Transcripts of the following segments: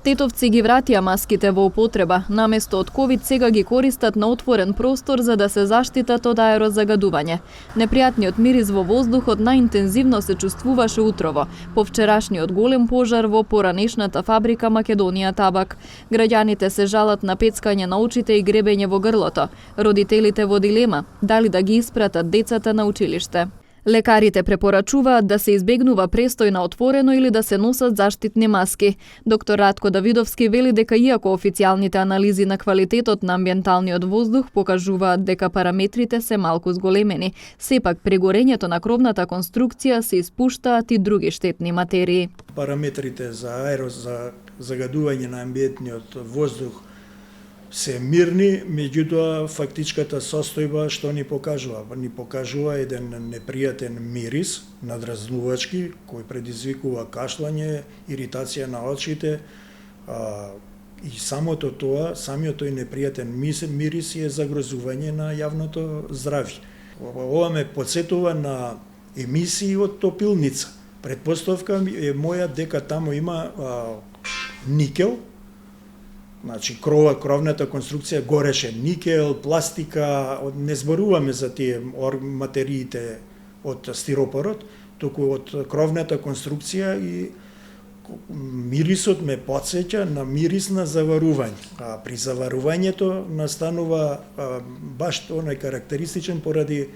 Тетовци ги вратија маските во употреба, наместо од ковид сега ги користат на отворен простор за да се заштитат од аерозагадување. Непријатниот мирис во воздухот најинтензивно се чувствуваше утрово, по вчерашниот голем пожар во поранешната фабрика Македонија Табак. Граѓаните се жалат на пецкање на очите и гребење во грлото. Родителите во дилема дали да ги испратат децата на училиште. Лекарите препорачуваат да се избегнува престој на отворено или да се носат заштитни маски. Доктор Радко Давидовски вели дека иако официјалните анализи на квалитетот на амбиенталниот воздух покажуваат дека параметрите се малку зголемени, сепак при горењето на кровната конструкција се испуштаат и други штетни материи. Параметрите за аерозагадување на амбиентниот воздух се мирни, меѓутоа фактичката состојба што ни покажува? Ни покажува еден непријатен мирис, надразнувачки, кој предизвикува кашлање, иритација на очите, и самиот тој непријатен мирис е загрозување на јавното здравје. Ова ме подсетува на емисии од топилница. Предпоставка е моја дека таму има никел. Значи, кровната конструкција гореше никел, пластика, не зборуваме за тие материите од стиропорот, туку од кровната конструкција и мирисот ме потсеќа на мирис на заварување. А при заварувањето настанува баш онај карактеристичен поради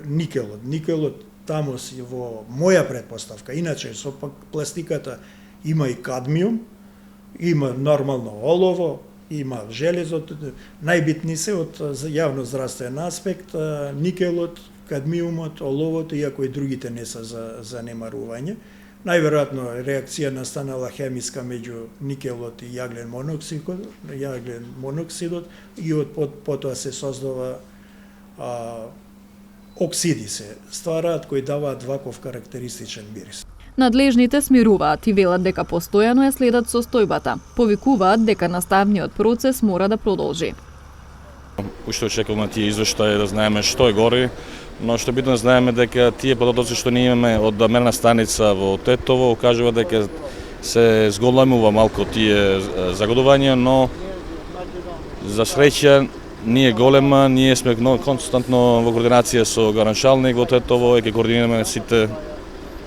никелот. Никелот таму си во моја предпоставка. Иначе со пластиката има и кадмиум, има нормално олово, има железот, најбитни се од јавно здравствен аспект, никелот, кадмиумот, оловот, иако и другите не се за занемарување. Најверојатно реакција настанала хемиска меѓу никелот и јаглен моноксидот и потоа се создава оксиди се ствараат кои даваат ваков карактеристичен мирис. Надлежните смируваат и велат дека постојано ја следат состојбата. Повикуваат дека наставниот процес мора да продолжи. Уште очекуваме тие извештаи да знаеме што е гори, но што битно да знаеме дека тие податоци што ние имаме од мерна станица во Тетово укажува дека се зголемува малку тие загадувања, но за среќа ние голема, ние сме константно во координација со граничалник во Тетово и ќе координираме сите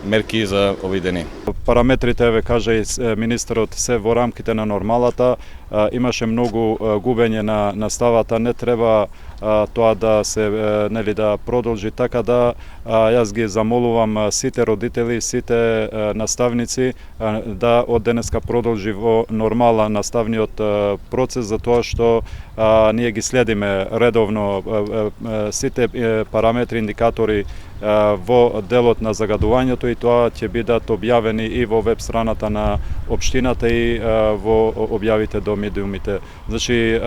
мерки за овие дени. Параметрите, еве кажа и министерот, се во рамките на нормалата. Имаше многу губење на наставата, не треба тоа да се да продолжи, така да јас ги замолувам сите родители, сите наставници да од денеска продолжи во нормала наставниот процес, за тоа што ние ги следиме редовно сите параметри, индикатори во делот на загадувањето и тоа ќе бидат објавени и во веб страната на општината и во објавите до медиумите. Значи,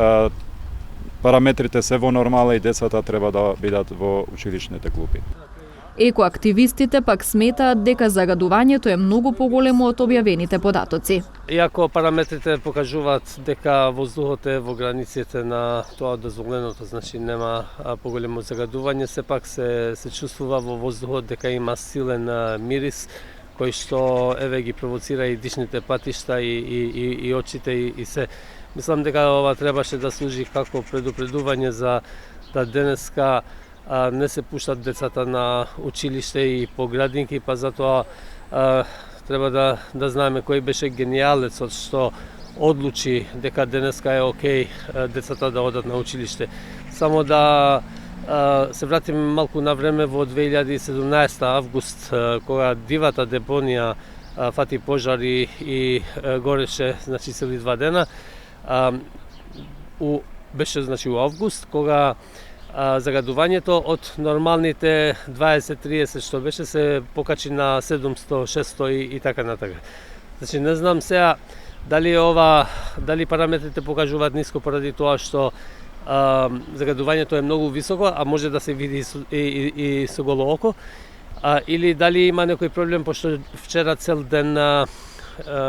параметрите се во нормала и децата треба да бидат во училишните клупи. Екоактивистите пак сметаат дека загадувањето е многу поголемо од објавените податоци. Иако параметрите покажуваат дека воздухот е во границите на тоа дозволеното, значи нема поголемо загадување, сепак се чувствува во воздухот дека има силен мирис кој што еве ги провоцира и дишните патишта и очите и се. Мислам дека ова требаше да служи како предупредување за да денеска не се пуштат децата на училиште и по градинки, па затоа треба да знаеме кој беше гениалецот што одлучи дека денеска е окей децата да одат на училиште. Само да се вратиме малку на време во 2017 август, кога дивата депонија фати пожари и гореше, значи цели 2 дена. Беше значи у август, кога загадувањето од нормалните 20-30 што беше се покачи на 700-600 и така натака. Значи не знам сега дали параметрите покажуваат ниско поради тоа што загадувањето е многу високо, а може да се види и со голо око, или дали има некој проблем, пошто вчера цел ден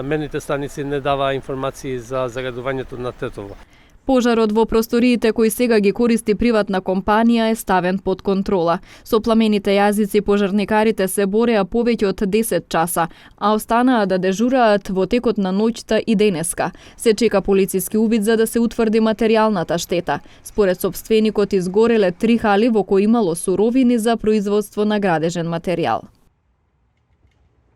мерните станици не дава информации за загадувањето на Тетово. Пожарот во просториите кои сега ги користи приватна компанија е ставен под контрола. Со пламените јазици пожарникарите се бореа повеќе од 10 часа, а останаа да дежураат во текот на ноќта и денеска. Се чека полициски увид за да се утврди материјалната штета. Според сопственикот изгореле 3 хали во кои имало суровини за производство на градежен материјал.